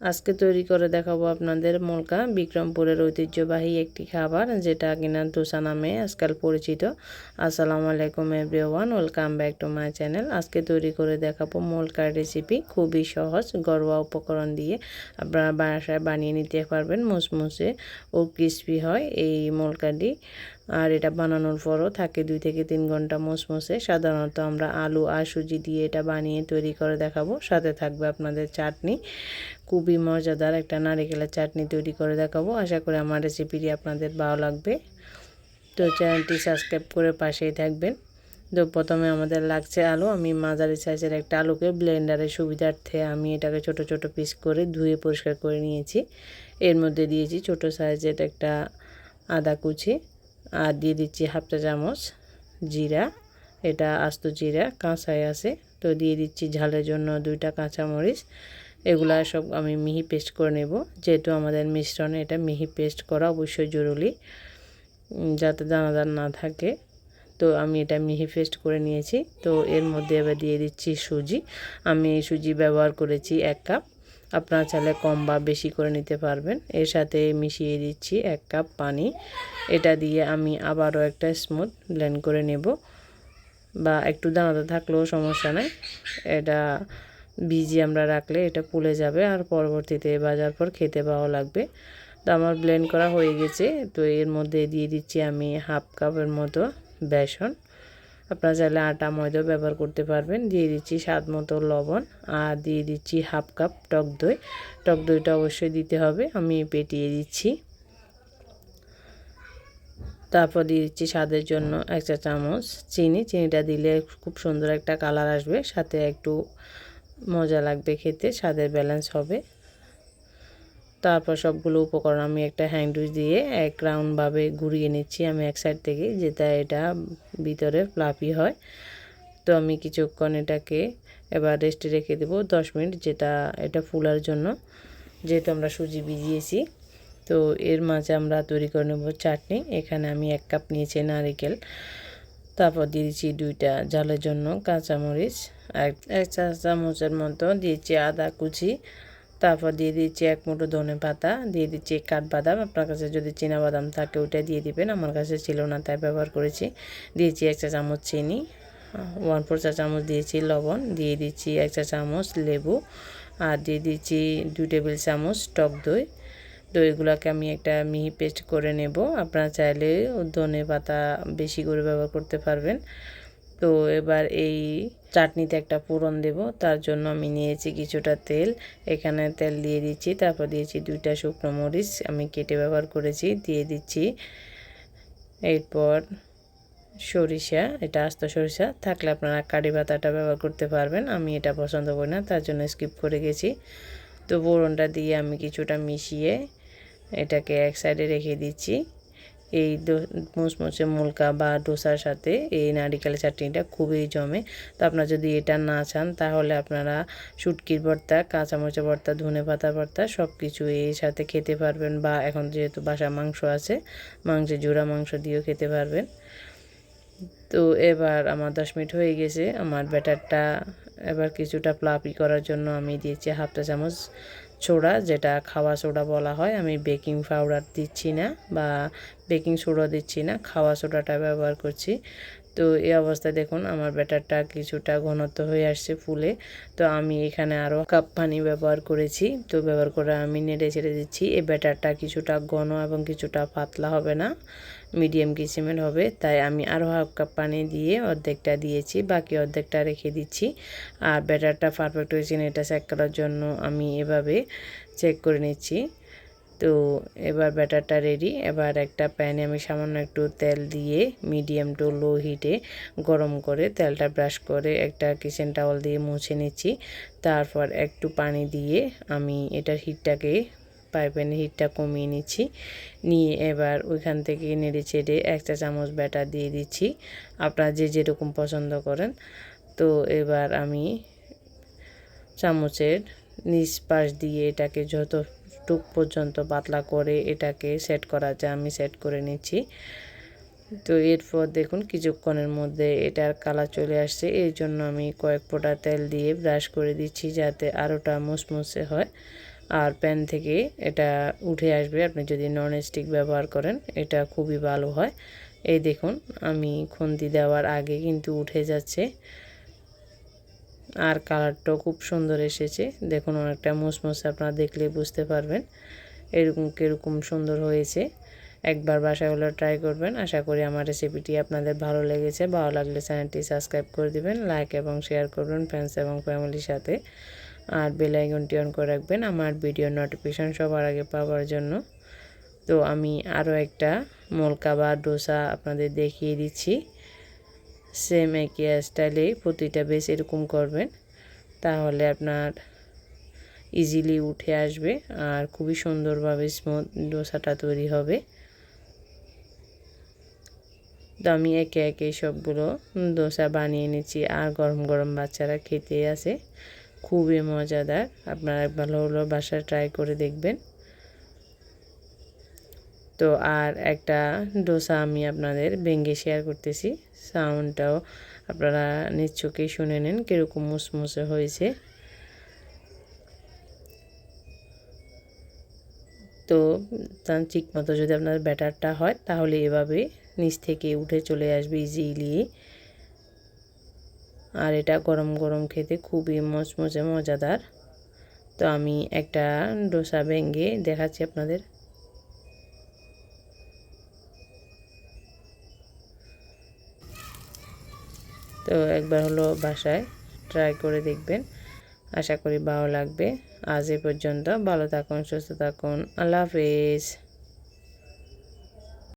আজকে তৈরি করে দেখাবো আপনাদের মুলকা, বিক্রমপুরের ঐতিহ্যবাহী একটি খাবার যেটা কিনা দোসা নামে আজকাল পরিচিত। আসসালামু আলাইকুম everyone, welcome back to my channel. আজকে তৈরি করে দেখাবো মুলকার রেসিপি। খুবই সহজ, ঘরোয়া উপকরণ দিয়ে আপনারা বাসায় বানিয়ে নিতে পারবেন। মুসমুসে ও ক্রিস্পি হয় এই মুলকাটি। আর এটা বানানোর পরও থাকে 2 থেকে 3 ঘন্টা মুসমুসে। সাধারণত আমরা আলু আর সুজি দিয়ে এটা বানিয়ে তৈরি করে দেখাবো। সাথে থাকবে আপনাদের চাটনি। খুবই মজাদার একটা নারিকেলের চাটনি তৈরি করে দেখাবো। আশা করি আমার রেসিপিটি আপনাদের ভালো লাগবে। তো চ্যানেলটি সাবস্ক্রাইব করে পাশেই থাকবেন। তো প্রথমে আমাদের লাগছে আলু। আমি মাঝারি সাইজের একটা আলুকে ব্লেন্ডারের সুবিধার্থে আমি এটাকে ছোট ছোট পিস করে ধুয়ে পরিষ্কার করে নিয়েছি। এর মধ্যে দিয়েছি ছোট সাইজের একটা আদা কুচি, আর দিয়ে দিচ্ছি হাফ চা চামচ জিরা। এটা আস্ত জিরা, কাঁচাই আছে। তো দিয়ে দিচ্ছি ঝালের জন্য 2টা কাঁচামরিচ। এগুলা সব আমি মিহি পেস্ট করে নেব। যেহেতু আমাদের মিশ্রণে এটা মিহি পেস্ট করা অবশ্যই জরুরি, যাতে দানাদার না থাকে। তো আমি এটা মিহি পেস্ট করে নিয়েছি। তো এর মধ্যে এবার দিয়ে দিচ্ছি সুজি। আমি এই সুজি ব্যবহার করেছি 1 কাপ। আপনারা চাইলে কম বা বেশি করে নিতে পারবেন। এর সাথে মিশিয়ে দিচ্ছি 1 কাপ পানি। এটা দিয়ে আমি আবারও একটা স্মুথ ব্লেন্ড করে নেব, বা একটু দানাদার থাকলেও সমস্যা নেই। এটা ভিজিয়ে আমরা রাখলে এটা ফুলে যাবে, আর পরবর্তীতে ভাজার পর খেতে ভালো লাগবে। তো আমার ব্লেন্ড করা হয়ে গেছে। তো এর মধ্যে দিয়ে দিচ্ছি আমি হাফ কাপের মতো বেসন। আপনারা চাইলে আটা ময়দাও ব্যবহার করতে পারবেন। দিয়ে দিচ্ছি স্বাদ মতো লবণ, আর দিয়ে দিচ্ছি হাফ কাপ টক দই। টক দইটা অবশ্যই দিতে হবে। আমি পেটিয়ে দিচ্ছি। তারপর দিয়ে দিচ্ছি স্বাদের জন্য 1 চা চামচ চিনি। চিনিটা দিলে খুব সুন্দর একটা কালার আসবে, সাথে একটু মজা লাগবে খেতে, স্বাদের ব্যালেন্স হবে। তারপর সবগুলো উপকরণ আমি একটা হ্যান্ড উইচ দিয়ে এক রাউন্ডভাবে ঘুরিয়ে নিচ্ছি আমি এক সাইড থেকে, যেটা এটা ভিতরে ফ্লাফি হয়। তো আমি কিছুক্ষণ এটাকে এবার রেস্টে রেখে দেবো 10 মিনিট, যেটা এটা ফুলার জন্য, যেহেতু আমরা সুজি ভিজিয়েছি। তো এর মাঝে আমরা তৈরি করে নেব চাটনি। এখানে আমি 1 কাপ নিয়েছি নারকেল। তারপর দিয়ে দিচ্ছি 2টা ঝালের জন্য কাঁচামরিচ, আর 1 চা চামচের মতো দিয়েছি আদা কুচি। তারপর দিয়ে দিচ্ছি 1 মুঠো ধনে পাতা, দিয়ে দিচ্ছি কাঠবাদাম। আপনার কাছে যদি বাদাম থাকে ওটা দিয়ে দিবেন, আমার কাছে ছিল না তাই ব্যবহার করেছি। দিয়েছি 1 চা চামচ চিনি, 1/4 চা চামচ দিয়েছি লবণ, দিয়ে দিচ্ছি 1 চা চামচ লেবু, আর দিয়ে দিচ্ছি 2 টেবিল চামচ টক দই। দইগুলোকে আমি একটা মিহি পেস্ট করে নেব। আপনারা চাইলে ধনে পাতা বেশি করে ব্যবহার করতে পারবেন। তো এবার এই চাটনিতে একটা ফোড়ন দেব, তার জন্য আমি নিয়েছি কিছুটা তেল। এখানে তেল দিয়ে দিচ্ছি। তারপর দিয়েছি 2টা শুকনো মরিচ আমি কেটে ব্যবহার করেছি, দিয়ে দিচ্ছি। এরপর সরিষা, এটা আস্ত সরিষা থাকলে আপনারা কারি পাতাটা ব্যবহার করতে পারবেন। আমি এটা পছন্দ করি না, তার জন্য স্কিপ করে গেছি। তো ফোড়নটা দিয়ে আমি কিছুটা মিশিয়ে এটাকে এক সাইডে রেখে দিচ্ছি। এই মুসমুসে মুলকা বা ডোসার সাথে এই নারিকেলের চাটনিটা খুবই জমে। তো আপনারা যদি এটা না চান তাহলে আপনারা শুটকির ভর্তা, কাঁচামরিচের ভর্তা, ধনেপাতা ভর্তা সব কিছু এর সাথে খেতে পারবেন, বা এখন যেহেতু বাসায় মাংস আছে, মাংসের জোড়া মাংস দিয়েও খেতে পারবেন। তো এবার আমার 10 মিনিট হয়ে গেছে। আমার ব্যাটারটা এবার কিছুটা ফ্লাফি করার জন্য আমি দিয়েছি হাফ চা চামচ সোডা, যেটা খাওয়া সোডা বলা হয়। আমি বেকিং পাউডার দিচ্ছি না, বা বেকিং সোডা দিচ্ছি না, খাওয়া সোডাটা ব্যবহার করছি। তো এই অবস্থায় দেখুন আমার ব্যাটারটা কিছুটা ঘনত্ব হয়ে আসছে ফুলে। তো আমি এখানে আরও কাপ পানি ব্যবহার করেছি। তো ব্যবহার করে আমি নেড়ে ছেড়ে দিচ্ছি। এই ব্যাটারটা কিছুটা ঘন এবং কিছুটা পাতলা হবে না, মিডিয়াম কিসিমের হবে। তাই আমি আরও হাফ কাপ পানি দিয়ে অর্ধেকটা দিয়েছি, বাকি অর্ধেকটা রেখে দিচ্ছি। আর ব্যাটারটা পারফেক্ট হয়েছে এটা চেক করার জন্য আমি এভাবে চেক করে নিচ্ছি। তো এবার ব্যাটারটা রেডি। এবার একটা প্যানে আমি সামান্য একটু তেল দিয়ে মিডিয়াম টু লো হিটে গরম করে তেলটা ব্রাশ করে একটা কিচেন টাওয়াল দিয়ে মুছে নিচ্ছি। তারপর একটু পানি দিয়ে আমি এটার হিটটাকে, পাইপের হিটটা কমিয়ে নিচ্ছি। নিয়ে এবার ওইখান থেকে নেড়ে চেড়ে 1 চা চামচ ব্যাটার দিয়ে দিচ্ছি, আপনারা যে যেরকম পছন্দ করেন। তো এবার আমি চামচের নিচ পাশ দিয়ে এটাকে যতটুক পর্যন্ত পাতলা করে এটাকে সেট করা যায় আমি সেট করে নিচ্ছি। তো এরপর দেখুন কিছুক্ষণের মধ্যে এটার কালার চলে আসছে। এই জন্য আমি কয়েক ফোঁটা তেল দিয়ে ব্রাশ করে দিচ্ছি, যাতে আরোটা মুসমুসে হয়। আর প্যান থেকে এটা উঠে আসবে আপনি যদি নন স্টিক ব্যবহার করেন, এটা খুবই ভালো হয়। এই দেখুন আমি খুন্তি দেওয়ার আগে কিন্তু উঠে যাচ্ছে, আর কালারটাও খুব সুন্দর এসেছে। দেখুন অনেকটা মুসমুসে, আপনারা দেখলে বুঝতে পারবেন এরকম কীরকম সুন্দর হয়েছে। একবার বাসায় হলে ট্রাই করবেন। আশা করি আমার রেসিপিটি আপনাদের ভালো লেগেছে। ভালো লাগলে চ্যানেলটি সাবস্ক্রাইব করে দিবেন, লাইক এবং শেয়ার করবেন ফ্রেন্ডস এবং ফ্যামিলির সাথে, আর বেল আইকনটি অন করে রাখবেন আমার ভিডিও নোটিফিকেশন সবার আগে পাওয়ার জন্য। তো আমি আরও একটা মলকা বা ডোসা আপনাদের দেখিয়ে দিচ্ছি। সেম একই স্টাইলে প্রতিটা বেশ এরকম করবেন, তাহলে আপনার ইজিলি উঠে আসবে আর খুবই সুন্দরভাবে স্মুথ ডোসাটা তৈরি হবে। তো আমি একে একে সবগুলো ডোসা বানিয়ে নিচ্ছি, আর গরম গরম বাচ্চারা খেতে আসে, খুবই মজাদার। আপনারা একবার হলো বাসায় ট্রাই করে দেখবেন। তো আর একটা ডোসা আমি আপনাদের ভেঙে শেয়ার করতেছি, সাউন্ডটাও আপনারা নিজ চোখেই শুনে নেন কীরকম মুসমুসে হয়েছে। তো তার ঠিক মতো যদি আপনার ব্যাটারটা হয় তাহলে এভাবে নিচ থেকে উঠে চলে আসবে ইজিলি। আর এটা গরম গরম খেতে খুবই মচমচে মজাদার। তো আমি একটা ডোসা ভেঙে দেখাচ্ছি আপনাদের। তো একবার হলো বাসায় ট্রাই করে দেখবেন, আশা করি ভালো লাগবে। আজ এ পর্যন্ত, ভালো থাকুন, সুস্থ থাকুন, আল্লাহ হাফেজ।